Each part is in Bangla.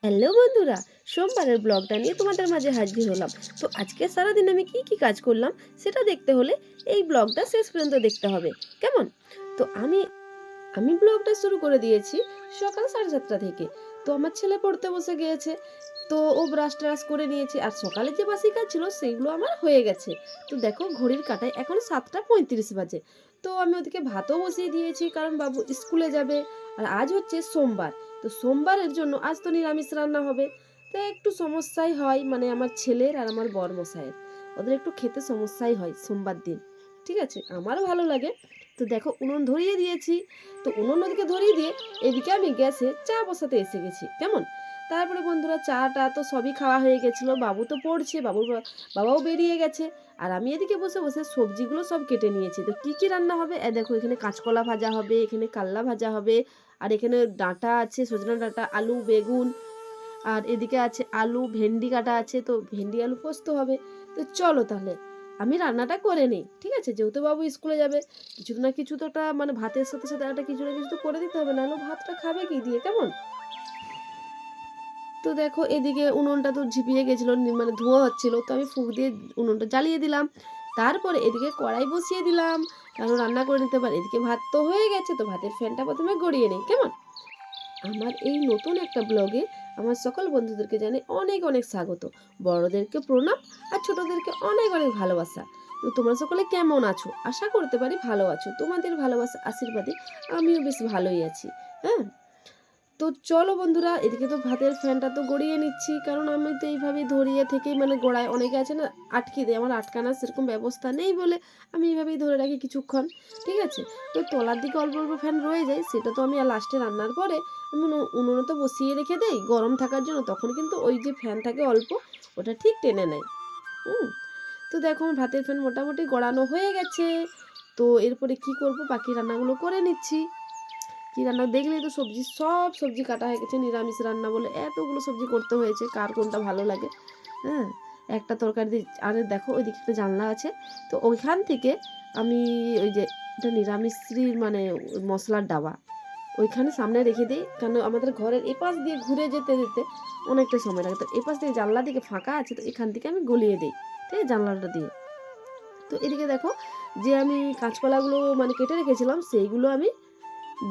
হ্যালো বন্ধুরা, সোমবারের ব্লগটা নিয়ে তোমাদের মাঝে হাজির হলাম। তো আজকে সারাদিন আমি কি কি কাজ করলাম সেটা দেখতে হলে এই ব্লগটা শেষ পর্যন্ত দেখতে হবে। কেমন? তো আমি ব্লগটা শুরু করে দিয়েছি সকাল 7:30 থেকে। তো আমার ছেলে পড়তে বসে গিয়েছে। তো ও ব্রাশ ট্রাশ করে নিয়েছে আর সকালে যে বাসি কাজ ছিল সেগুলো আমার হয়ে গেছে। তো দেখো ঘড়ির কাঁটায় এখন 7:35 বাজে। তো আমি ওদিকে ভাতও বসিয়ে দিয়েছি কারণ বাবু স্কুলে যাবে। আর আজ হচ্ছে সোমবার। তো সোমবারের জন্য আজ তো নিরামিষ রান্না হবে। তো একটু সমস্যাই হয়, মানে আমার ছেলের আর আমার বরমশাইয়ের। ওদের একটু খেতে সমস্যাই হয় সোমবার দিন। ঠিক আছে? আমারও ভালো লাগে। তো দেখো উনুন ধরিয়ে দিয়েছি। তো উনুন ওদিকে ধরিয়ে দিয়ে এদিকে আমি গ্যাসে চা বসাতে এসে গেছি। কেমন? তারপরে বন্ধুরা চাটা তো সবই খাওয়া হয়ে গেছিলো। বাবু তো পড়ছে, বাবাও বেরিয়ে গেছে। আর আমি এদিকে বসে বসে সবজিগুলো সব কেটে নিয়েছি। তো কি কি রান্না হবে? দেখো এখানে কাঁচকলা ভাজা হবে, এখানে কাল্লা ভাজা হবে, আর এখানে ডাঁটা আছে, সজনা ডাঁটা, আলু, বেগুন, আর এদিকে আছে আলু, ভেন্ডি কাটা আছে। তো ভেন্ডি আলু পোস্ত হবে। তো চলো তাহলে আমি রান্নাটা করে নিই। ঠিক আছে? যেহেতু বাবু স্কুলে যাবে, কিছু না কিছু তো একটা মানে ভাতের সাথে সাথে একটা কিছু না কিছু তো করে দিতে হবে, নাহলে ভাতটা খাবে কি দিয়ে? কেমন? তো দেখো এদিকে উনুনটা তো ঝিপিয়ে গেছিলো, মানে ধোঁয়া হচ্ছিল। তো আমি ফুঁক দিয়ে উনুনটা জ্বালিয়ে দিলাম। তারপরে এদিকে কড়াই বসিয়ে দিলাম, কারণ রান্না করে নিতে পারি। এদিকে ভাত তো হয়ে গেছে, তো ভাতের ফ্যানটা প্রথমে গড়িয়ে নিই। কেমন? আমার এই নতুন একটা ব্লগে আমার সকল বন্ধুদেরকে জানাই অনেক অনেক স্বাগত। বড়দেরকে প্রণাম আর ছোটদেরকে অনেক অনেক ভালোবাসা। তো তোমরা সকলে কেমন আছো? আশা করতে পারি ভালো আছো। তোমাদের ভালোবাসা আশীর্বাদে আমিও বেশ ভালোই আছি। হ্যাঁ, তো চলো বন্ধুরা, এদিকে তো ভাতের ফ্যানটা তো গড়িয়ে নিচ্ছি, কারণ আমি তো এইভাবেই ধরিয়ে থেকেই মানে গোড়ায় অনেকে আছে না আটকে দেয়, আমার আটকানোর সেরকম ব্যবস্থা নেই বলে আমি এইভাবেই ধরে রাখি কিছুক্ষণ। ঠিক আছে? তো তলার দিকে অল্প অল্প ফ্যান রয়ে যায়, সেটা তো আমি আর লাস্টে রান্নার পরে আমি উনুনে তো বসিয়ে রেখে দেই গরম থাকার জন্য, তখন কিন্তু ওই যে ফ্যান থাকে অল্প, ওটা ঠিক টেনে নেয়। হুম। তো দেখো আমার ভাতের ফ্যান মোটামুটি গড়ানো হয়ে গেছে। তো এরপরে কি করব, বাকি রান্নাগুলো করে নিচ্ছি। কি রান্না দেখলেই তো, সব সবজি কাটা হয়ে গেছে। নিরামিষ রান্না বলে এতগুলো সবজি করতে হয়েছে, কার কোনটা ভালো লাগে। হ্যাঁ, একটা তরকারি দিয়ে। আর দেখো ওইদিকে একটা জানলা আছে, তো ওইখান থেকে আমি ওই যে এটা নিরামিষের মানে মশলার ডাবা ওইখানে সামনে রেখে দিই, কারণ আমাদের ঘরের এপাশ দিয়ে ঘুরে যেতে যেতে অনেকটা সময় লাগে। তো এপাশ দিয়ে জানলা দিকে ফাঁকা আছে, তো এখান থেকে আমি গলিয়ে দিই। ঠিক আছে? জানলাটা দিয়ে। তো এদিকে দেখো যে আমি কাঁচকলাগুলো মানে কেটে রেখেছিলাম সেইগুলো আমি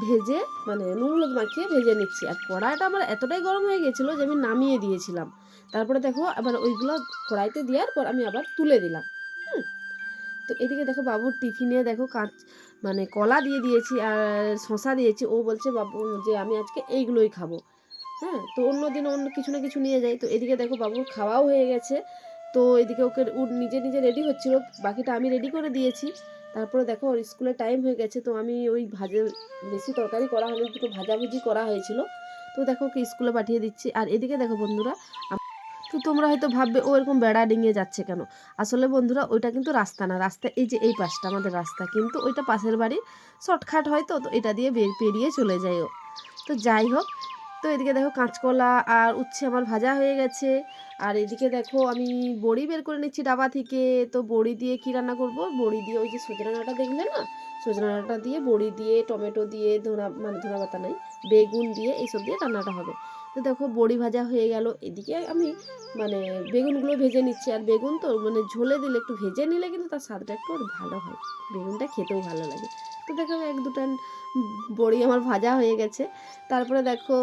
ভেজে মানে নুন হলুদ মাখিয়ে ভেজে নিচ্ছি। আর কড়াইটা আমার এতটাই গরম হয়ে গেছিলো যে আমি নামিয়ে দিয়েছিলাম। তারপরে দেখো আবার ওইগুলো কড়াইতে দেওয়ার পর আমি আবার তুলে দিলাম। হুম। তো এদিকে দেখো বাবুর টিফিনে দেখো মানে কলা দিয়ে দিয়েছি আর শশা দিয়েছি। ও বলছে বাবু যে আমি আজকে এইগুলোই খাবো। হ্যাঁ, তো অন্য দিন অন্য কিছু না কিছু নিয়ে যাই। তো এদিকে দেখো বাবুর খাওয়াও হয়ে গেছে। তো এদিকে ওকে ও নিজে নিজে রেডি হচ্ছিল, বাকিটা আমি রেডি করে দিয়েছি। তারপরে দেখো ওর স্কুলের টাইম হয়ে গেছে, তো আমি ওই বেশি তরকারি করা হয়নি, দুটো ভাজাভুজি করা হয়েছিল। তো দেখো ওকে স্কুলে পাঠিয়ে দিচ্ছি। আর এদিকে দেখো বন্ধুরা, তো তোমরা হয়তো ভাববে ও এরকম বেড়া ডিঙিয়ে যাচ্ছে কেন? আসলে বন্ধুরা ওইটা কিন্তু রাস্তা না, রাস্তা এই যে এই পাশটা আমাদের রাস্তা, কিন্তু ওইটা পাশের বাড়ি, শর্টকাট হয়, তো এটা দিয়ে পেরিয়ে চলে যায় ও। তো যাই হোক, তো এদিকে দেখো কাঁচকলা আর উচ্ছে আমার ভাজা হয়ে গেছে। আর এদিকে দেখো আমি বড়ি বের করে নিচ্ছি ডাবা থেকে। তো বড়ি দিয়ে কি রান্না করব? বড়ি দিয়ে ওই যে সজনা ডাঁটা দেখলে না, সজনা ডাঁটা দিয়ে বড়ি দিয়ে টমেটো দিয়ে ধনা পাতা নাই, বেগুন দিয়ে এইসব দিয়ে রান্নাটা হবে। তো দেখো বড়ি ভাজা হয়ে গেল। এদিকে আমি মানে বেগুনগুলো ভেজে নিচ্ছি। আর বেগুন তো মানে ঝোলে দিলে একটু ভেজে নিলে কিন্তু তার স্বাদটা একটু ভালো হয়, বেগুনটা খেতেও ভালো লাগে। তো দেখো এক দুটা বড়ি আমার ভাজা হয়ে গেছে। তারপরে দেখো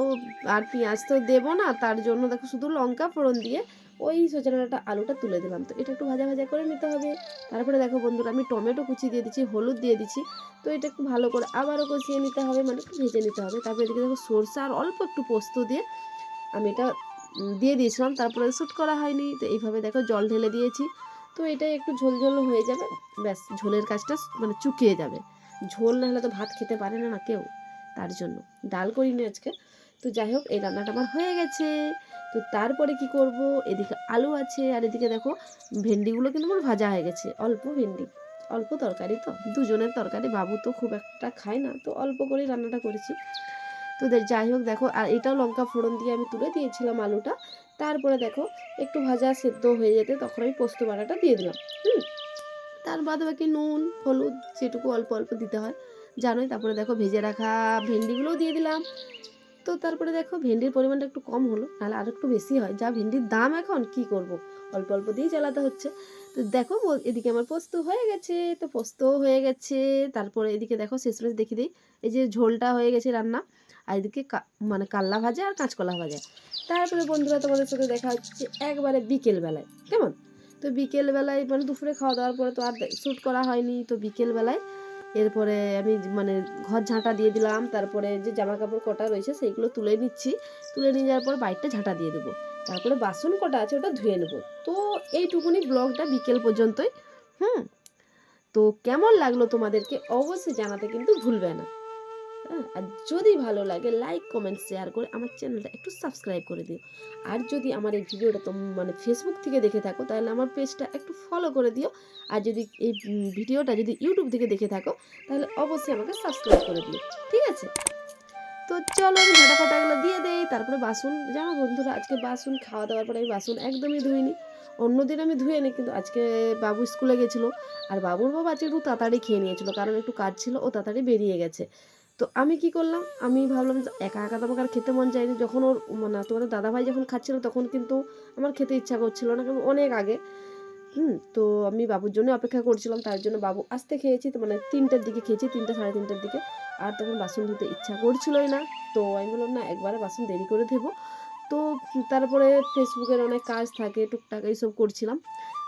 আর পেঁয়াজ তো দেবো না, তার জন্য দেখো শুধু লঙ্কা ফোড়ন দিয়ে ওই সজনে ডাঁটা আলুটা তুলে দিলাম। তো এটা একটু ভাজা ভাজা করে নিতে হবে। তারপরে দেখো বন্ধুরা আমি টমেটো কুচি দিয়ে দিচ্ছি, হলুদ দিয়ে দিচ্ছি। তো এটা একটু ভালো করে আবারও কষিয়ে নিতে হবে, মানে একটু ভেজে নিতে হবে। তারপরে এদিকে দেখো সরষে আর অল্প একটু পোস্ত দিয়ে আমি এটা দিয়ে দিয়েছিলাম, তারপরে শ্যুট করা হয়নি। তো এইভাবে দেখো জল ঢেলে দিয়েছি। তো এটাই একটু ঝোল ঝোল হয়ে যাবে, ব্যাস ঝোলের কাজটা মানে চুকিয়ে যাবে। ঝোল না হলে তো ভাত খেতে পারে না না কেউ, তার জন্য ডাল করিনি আজকে। তো যাই হোক এই রান্নাটা আমার হয়ে গেছে। তো তারপরে কি করব, এদিকে আলু আছে আর এদিকে দেখো ভেন্ডিগুলো কিন্তু আমার ভাজা হয়ে গেছে। অল্প ভেন্ডি, অল্প তরকারি, তো দুজনের তরকারি, বাবু তো খুব একটা খায় না, তো অল্প করেই রান্নাটা করেছি। তো যাই হোক দেখো, আর এটাও লঙ্কা ফোড়ন দিয়ে আমি তুলে দিয়েছিলাম আলুটা। তারপরে দেখো একটু ভাজা সেদ্ধ হয়ে যেতে তখন আমি পোস্ত বাটাটা দিয়ে দিলাম। হুম। তার বাদ বাকি নুন হলুদ যেটুকু অল্প অল্প দিতে হয় জানোই। তারপরে দেখো ভেজে রাখা ভেন্ডিগুলোও দিয়ে দিলাম। তো তারপরে দেখো ভেন্ডির পরিমাণটা একটু কম হলো, নাহলে আর একটু বেশি হয়, যা ভেন্ডির দাম এখন কি করব, অল্প অল্প দিয়েই চালাতে হচ্ছে। তো দেখো এদিকে আমার পোস্ত হয়ে গেছে, তো পোস্ত হয়ে গেছে। তারপরে এদিকে দেখো শেষমেশ দেখি দিই, এই যে ঝোলটা হয়ে গেছে রান্না, আর এদিকে মানে কাল্লা ভাজা আর কাঁচকলা ভাজা। তারপরে বন্ধুরা তোমাদের সাথে দেখা হচ্ছে একবারে বিকেল বেলায়, কেমন? তো বিকেল বেলায় মানে দুপুরে খাওয়া দাওয়ার পরে তো আর শ্যুট করা হয়নি, তো বিকেল বেলায় এরপরে আমি মানে ঘর ঝাঁটা দিয়ে দিলাম, তারপরে যে জামা কাপড় কটা রয়েছে সেইগুলো তুলে নিচ্ছি, তুলে নিয়ে যাওয়ার পর বাইরটা ঝাঁটা দিয়ে দেবো, তারপরে বাসন কটা আছে ওটা ধুয়ে নেবো। তো এইটুকুনি ব্লগটা বিকেল পর্যন্তই। হুম, তো কেমন লাগলো তোমাদেরকে অবশ্যই জানাতে কিন্তু ভুলবে না। হ্যাঁ, আর যদি ভালো লাগে লাইক কমেন্ট শেয়ার করে আমার চ্যানেলটা একটু সাবস্ক্রাইব করে দিও। আর যদি আমার এই ভিডিওটা মানে ফেসবুক থেকে দেখে থাকো তাহলে আমার পেজটা একটু ফলো করে দিও। আর যদি এই ভিডিওটা যদি ইউটিউব থেকে দেখে থাকো তাহলে অবশ্যই আমাকে সাবস্ক্রাইব করে দিও, ঠিক আছে? তো চলো আমি ঝাঁটা ফাটাগুলো দিয়ে দেই, তারপরে বাসন, জানো বন্ধুরা আজকে বাসন খাওয়া দাওয়ার পরে আমি বাসন একদমই ধুইনি। অন্যদিন আমি ধুয়ে নিই, কিন্তু আজকে বাবু স্কুলে গেছিলো, আর বাবুর বাবা আজকে একটু তাড়াতাড়ি খেয়ে নিয়েছিল, কারণ একটু কাজ ছিল, ও তাড়াতাড়ি বেরিয়ে গেছে। তো আমি কি করলাম, আমি ভাবলাম যে একা একা তো আমাকে আর খেতে মন চায়নি, যখন ওর মানে তোমাদের দাদাভাই যখন খাচ্ছিল তখন কিন্তু আমার খেতে ইচ্ছা করছিল না, কারণ অনেক আগে। তো আমি বাবুর জন্য অপেক্ষা করছিলাম, তার জন্য বাবু আসতে খেয়েছি, তো মানে 3টার দিকে খেয়েছি, 3টা সাড়ে 3টার দিকে। আর তখন বাসন ধুতে ইচ্ছা করছিলই না, তো আমি বললাম না একবারে বাসন দেরি করে দেবো। তো তারপরে ফেসবুকের অনেক কাজ থাকে, টুকটাক এইসব করছিলাম,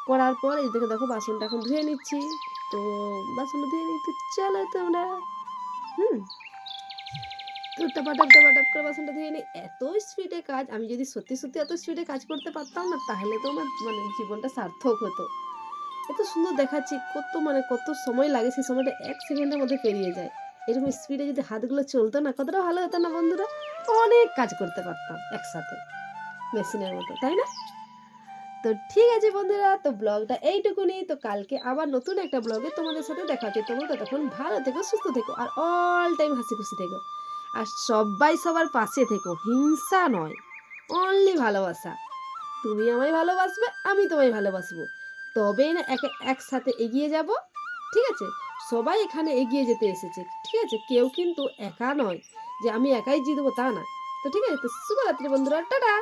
করার পর এই দেখে দেখো বাসনটা এখন ধুয়ে নিচ্ছি। তো বাসনটা ধুয়ে নিচ্ছি, চলো তোমরা। হুম তো টাপাটাপ টাপাটাপ করে বাসনটা ধুয়ে নিই। এত স্পিডে কাজ, আমি যদি সত্যি সত্যি এত স্পিডে কাজ করতে পারতাম না, তাহলে তো আমার মানে জীবনটা সার্থক হতো। এত সুন্দর দেখাচ্ছি, কত সময় লাগে, সেই সময়টা 1 সেকেন্ডের মধ্যে পেরিয়ে যায়। এরকম স্পিডে যদি হাতগুলো চলতো না, কতটা ভালো হতো না বন্ধুরা? অনেক কাজ করতে পারতাম একসাথে, মেশিনের মতো, তাই না? তো ঠিক আছে বন্ধুরা, তো ব্লগটা এইটুকুনি। তো কালকে আবার নতুন একটা ব্লগে তোমাদের সাথে দেখা হচ্ছে। তোমরা ততক্ষণ ভালো থেকো, সুস্থ থেকো, আর অল টাইম হাসি খুশি থেকো। আর সবাই সবার পাশে থেকো, হিংসা নয়, অনলি ভালোবাসা। তুমি আমায় ভালোবাসবে, আমি তোমায় ভালোবাসবো, তবেই না একসাথে এগিয়ে যাব, ঠিক আছে? সবাই এখানে এগিয়ে যেতে এসেছে, ঠিক আছে? কেউ কিন্তু একা নয় যে আমি একাই জিতবো, তা না। তো ঠিক আছে, তো শুভরাত্রি বন্ধুরা, টাটা।